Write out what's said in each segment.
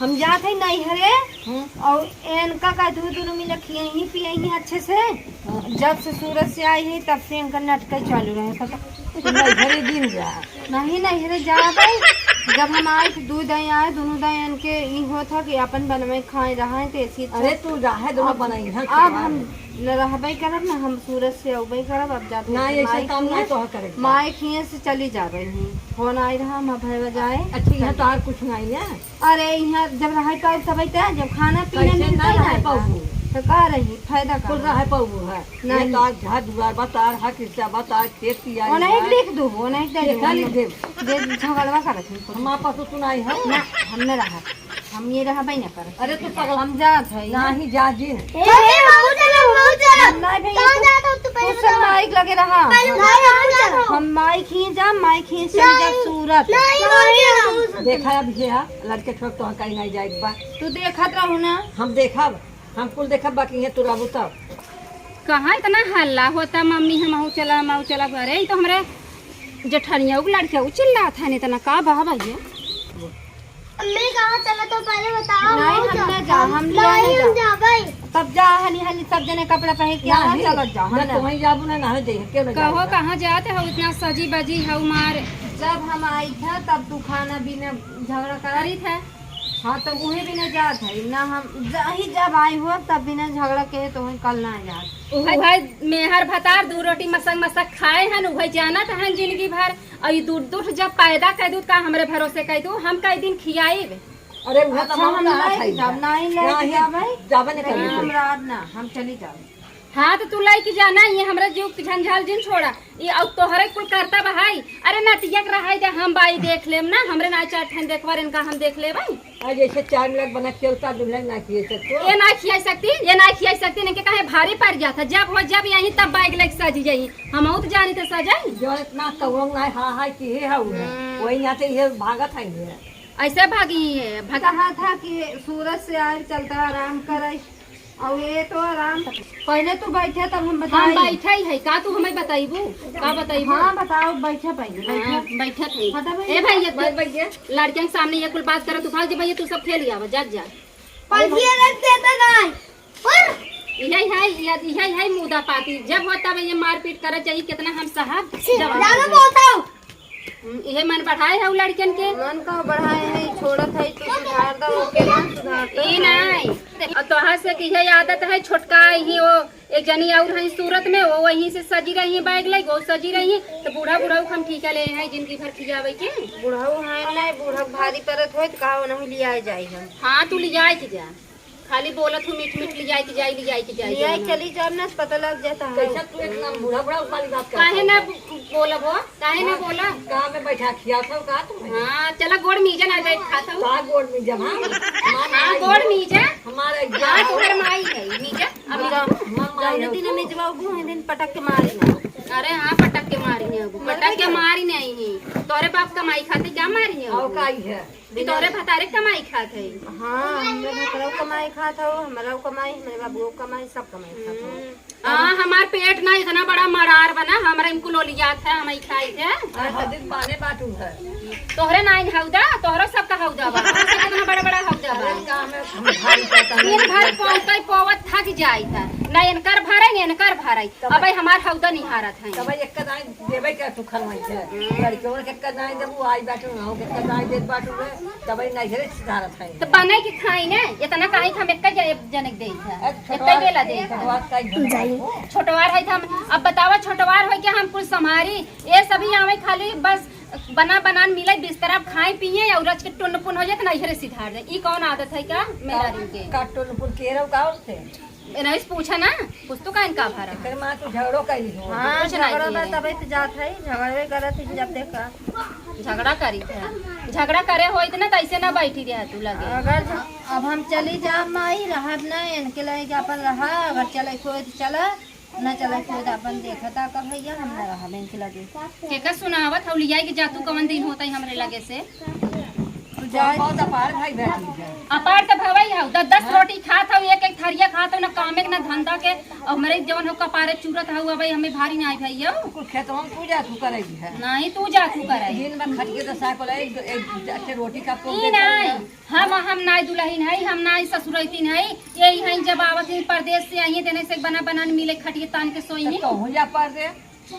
हम जाते हैं नहीं हरे और इनका का दूध दोनों मिल खिए ही पिए ही अच्छे से। जब से सूरत से आई है तब से इनका नाटक चालू रहे पता घरे दिन जा नहीं हरे जा भाई। जब हम आए तो दूध दही आए दोनों दही इनके ये हो था कि अपन बनवे खाए रहा है तो ऐसी। अरे तू रहे दोनों बनाई अब हम रहबे करब ना हम सूरत से अबे करब। अब जाते ना ऐसे काम ना तो करे माए खिए से चली जा रही हूँ। फोन आई रहा हम भैया जाए। अच्छी है तो और कुछ नहीं है। अरे यहाँ जब रहे पाऊ सब जब खाना पीना मिलता है तो कह रही फायदा कुल रहे पाऊ है नहीं तो आज झाड़ दुआर बता रहा किस्सा बता खेती आई नहीं लिख दो वो नहीं लिख दे झगड़वा करत हम आपस तो सुनाई है ना हमने रहा हम ये रहा भाई ना कर। अरे तू पगल हम जात है नहीं जा जी माइक लगे रहा हम माइक ही जा माइक ही चली जा सूरत। देखा अब ये लड़के छोड़ तो कहीं नहीं जाएगी बा तू देखत रहू ना हम देखा हम कुल देखा बाकी है तू रहू तब कहाँ इतना हल्ला होता मम्मी हम चला अरे तो हमारे जेठनिया लड़किया चिल्ला था नहीं इतना का बहा भैया मैं कहाँ चला तो पहले बताओ। नहीं हम ना जा हम जा भाई तब जा हनी हनी सब जने कपड़ा पहन के आ चलो जा हम तो वहीं जाबू ना ना जाइए क्यों ना कहो कहाँ जाते हो इतना सजी बजी हो मार। जब हम आई था तब तू खाना पीना झगड़ा करी था। हाँ तो वही भी नहीं जात है ना हम ही जब आई हो तब बिना झगड़ा के तो कल ना जात भाई मेहर भतार दू रोटी मसक खाए हैं वही जाना था जिंदगी भर और दूध जब पैदा कर दूध का हमारे भरोसे कह दू हम कई दिन खियाई। अरे हम चली जाओ। हाँ तो तू लाई की जाना ये हमरा जीव झंझाल जिन छोड़ा ये अब तोहरे कुल करता बहाई। अरे नतिया रहा है हम बाई देख लेम ना हमरे ना चार ठन देखवा इनका हम देख ले भाई। जैसे 4 मिनट बना खिलता दुल्हन ना खिए सकते ये ना खिया सकती नहीं कहे भारी पड़ जाता जब हो जब यही तब बाइक लेके सजी जाई हम तो जानी तो सजाई जो इतना कौन ना हाय की है वही आते ये भागत है ऐसे भागी है कहा था कि सूरत से आए चलता आराम करे और ये तो आराम पहले तू बैठे तब हम बताई हम बैठे है का तू हमें बताइबू का बताइबू। हाँ बताओ बैठे पहले बैठे थे ए भैया लड़कियों के सामने ये कुल बात करे तू भाग भैया तू सब खेल लिया जा यही है मुद्दा पाती जब होता ये मारपीट करे चाहिए कितना हम साहब ये मन बढ़ाए है लड़कियन के मन का बढ़ाए है छोड़त है तो सुधार दो के ना सुधार नहीं और तोहर से की है आदत है छोटका ही वो एक जनी और है सूरत में वो वहीं से सजी रही है बैग ले वो सजी रही है तो बूढ़ा हम ठीक ले हैं जिनकी भर खियावे के बूढ़ाऊ है नहीं बूढ़ा भारी परत हो तो कहा नहीं लिया जाए हम। हाँ तू ले जाए की जा खाली बोलत हूँ मीठ ले जाए की जाए चली जाब ना पता लग जाता है। काहे ना बोलब हो काहे ना बोला कहाँ में बैठा खिया था कहा तुम। हाँ चला गोड़ मीजा ना बैठ खाता हूँ गोड़ मीजा हाँ गोड़ मीजा हमारे तुम्हारे माई है मीजा अब दिन में जब दिन पटक के मारी ना। अरे हाँ पटक के मारी नहीं तोरे बाप कमाई खाते क्या मारी है तोरे भतारे कमाई खाते। हाँ हमारे कमाई खाता हो हमारा कमाई हमारे बाबू कमाई सब कमाई खाता। हाँ हमार पेट ना इतना बड़ा मरार बना हमारा इनको लोलिया था हम खाई थे तोहरे नाइन हौदा तोहरा सबका हौदा इतना बड़ा बड़ा हौदा भर पवत थक जाई था ना इनकर भरे इनकर भरे अब हमार हौदा नहीं हारत है तब एक दाई देबे के तू खनवाई है लड़कियों के एक दाई देबू आई बैठू ना के एक दाई देत बाटू तब नहीं घरे सुधारत है तो बने के खाई ने इतना काहे हम एक जनक दे था एक बेला दे छोटवार है हम अब बतावा छोटवार है कि हम कुछ संभारी ये सभी आवे खाली बस बनान मिले बिस्तर खाए पिए और रच के टुन पुन हो जाए नहीं सिधार दे। ई कौन आदत है क्या मेरा के का टुन पुन केरो का थे नहीं पूछा ना कुछ तो का इनका भरा कर मां तो झगड़ो करी हो। हां झगड़ा तबे तो जात है झगड़े करत है जब देखा झगड़ा करी थे झगड़ा करे होई त ना तैसे ना बैठी रहा तू लगे अगर अब हम चली जा माई रहब ना इनके लगे अपन रहा अगर चले कोई तो चला न चले कोई तो अपन देखता कर भैया हम ना रहब इनके लगे के का सुनावत हौ लिया के जातू कवन दिन होता है हमरे लगे से तू जाए बहुत अपार भाई बैठी है। अपार तो भवई हौ 10 रोटी खात हौ, एक थरिया खात हौ, ना कामे के ना धंधा के। और मेरे जवन हो कपारे चूरत हौ भाई, हमें भारी ना आई भाई हौ। कुछ खेतों में पूजा तू करेगी है। नहीं तू जा तू करे दिन में खट के तो साको ले एक अच्छे रोटी का तो ई नहीं, हम नाई दुल्हन है, हम नाई ससुरैतीन है। यही है जब आवत है परदेश से आई देने से बना बनान मिले खटिए तान के सोई तो हो जा पर दे।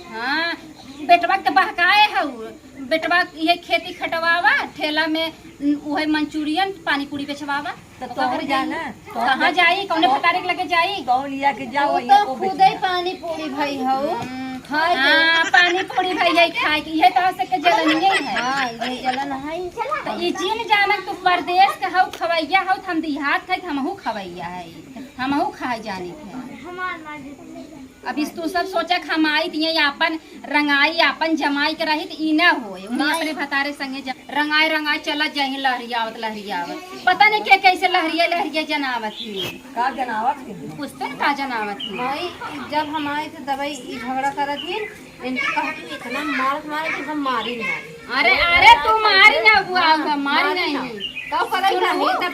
हाँ बेटवा के बहकाए हौ, बेटवा ये खेती खटवावा, ठेला में वही मंचूरियन पानी पूरी बेचवावा। तो तोहर जाना कहाँ जाई, कौने फटारे के लगे जाई? गाँव लिया के जाओ वो तो खुद ही पानी पूरी भाई हो खाए के। हाँ पानी पूरी भाई यही खाए के, ये तो से के जलन है। हाँ ये जलन है। तो ई चीन जानक तू परदेश के हौ खवैया हौ, हम देहात खाई हमहू खवैया है, हमहू खाए जानी थे। अब इस तू सब सोचा खमाई दिए अपन रंगाई अपन जमाई के रही ई ना होए। उन्हीं अपने भतारे संगे रंगाई रंगाई चला जाए लहरियावत लहरियावत, पता नहीं क्या कैसे लहरिया जनावत थी। का जनावत पूछते न का जनावत थी। भाई जब हम आए थे दवाई झगड़ा करत थी, इनके कहा कि इतना मारे कि हम मारी नहीं। अरे अरे तू मारी ना हुआ, मारी नहीं तो करई ना ही तब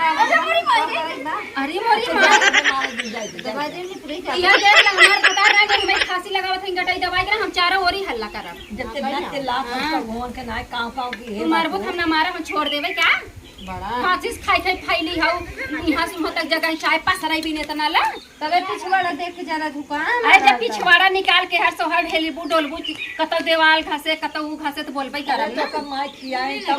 अरे मोरी मार दवाई दे पूरी या देख ला हमार बता रहा है मैं खांसी लगावत हई गटाई दवाई के हम चारों ओरी हल्ला करब। जब से नट के लात का घोन के ना काव की है। मरबो हम ना मारा हम छोड़ देवे क्या? बड़ा फांसी खाई खाई फैली हौ, यहाँ से तक जगह चाय पसराई भी नहीं तना ला। तबे पिछवाड़ा देख के जरा दुकान अरे जब पिछवाड़ा निकाल के हर सोहर ढेलीबू डोलबू कतौ देवाल घासे कतौ ऊ घासे तो बोलबई करब तो कब माई खियाए तब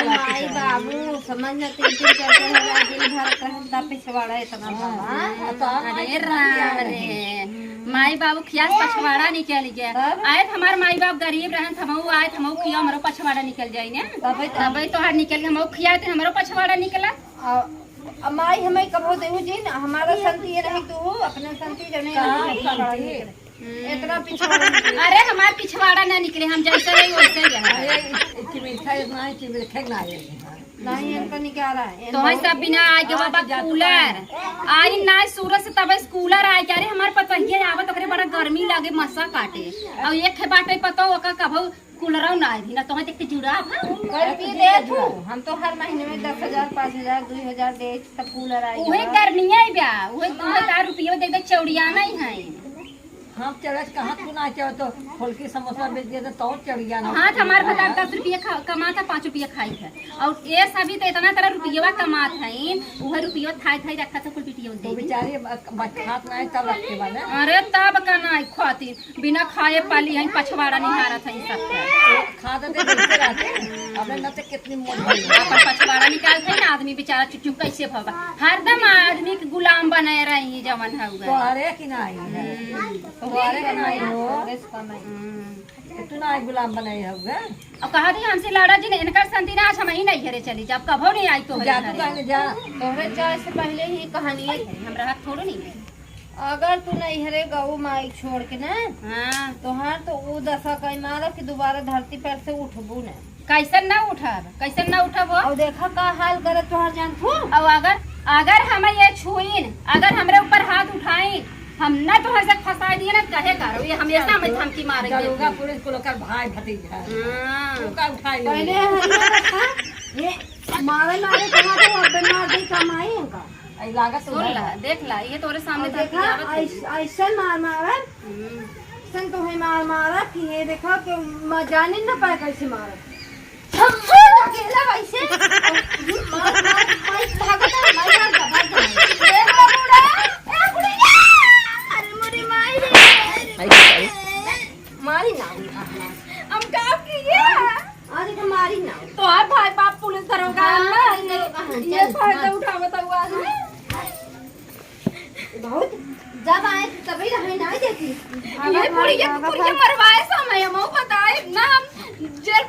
माई बाबू समझ न 3-4 हजार दिन भर रहता पिछवाड़ा इतना बाबा। अरे राम रे माई बाबू खियास पछवाड़ा निकल गया। आए हमार माई बाप गरीब रहन, हमहू आए हमहू खिया हमरो पछवाड़ा निकल जाई ने। तबे तो हर निकल हमहू खिया थे हमरो पछवाड़ा निकला। माई हमें कबो देहु जी हमारा संति ये रही तू अपने संति जने इतना पिछवाड़ा। अरे हमार पिछवाड़ा ना निकले, हम जैसे रही वैसे ही रहे। अरे चिमिठा ना चिमिठा ना है नहीं इनका निकाला है तो है सब बिना आए के बाबा कूलर आई ना सूरत से तब कूलर आए के। अरे हमार पता ही आवत ओकरे बड़ा गर्मी लागे मसा काटे और एक बाटे पतो ओका कभो कूलर ना आई ना तो देख के जुड़ा कर भी दे तू। हम तो हर महीने में 10,000 5,000 2,000 दे तब कूलर आई। ओहे गर्मी आई बा ओहे 2,000 रुपया दे दे चौड़िया नहीं है। हम चढ़ कहाँ तू ना चाहो तो फुल्की समोसा बेच दिया तो चढ़िया ना। हाँ हमारे पता 10 रुपया कमाता 5 रुपया खाई है और ये सभी तो इतना तरह रुपया कमात है वह रुपया खाई रखा तो कुल पिटियो तो दे बेचारी खात ना तब रखे वाला। अरे तब का ना खाती बिना खाए पाली है पछवाड़ा निहारत है सब खा दे देते रहते अपने न तो कितनी मोट भई अपन पछवाड़ा निकालते ना आदमी बेचारा चुप कैसे भवा हरदम आदमी के गुलाम बने रही जवन है तो अरे कि ना तो अरे कि ना हो तू ना गुलाम बनाई होगा। अब कहा थी हमसे लाड़ा जी ने इनका संति ना आज हम ही नहीं घरे चली जब कभो नहीं आई तो जा तू कहने जा तोहरे जाए से पहले ही कहानी है। हम रहा थोड़ो नहीं है। अगर तू नहीं हरे गऊ माई छोड़ के ना हाँ तो हाँ तो वो दशा कई मारो कि दोबारा धरती पर से उठबू ना। कैसन ना उठब और देखा का हाल करे तोहर जान तू। और अगर हम ये छुईन अगर हमरे ऊपर हाथ उठाई हम ना तो हर फंसा दिए ना कहे करो ये हमेशा हमें धमकी मारेंगे। दरोगा पुलिस को लोग भाई भतीजा तू का उठाई पहले ये मारे कहा तो अब मार दे कमाई इनका आई लागत सुन ला देख ला ये तोरे सामने देखा ऐसा मारा सन तो है मारा कि ये देखा कि जाने ना पाए कैसे मारा अकेला वैसे मार भागता मारी ना हम का किए अरे तो मारी ना तो आप भाई बाप पुलिस दरोगा ये फायदा उठावत हुआ बहुत जब आए तभी रहे नहीं देती ये पूरी मरवाए समय हम बताए ना हम जेल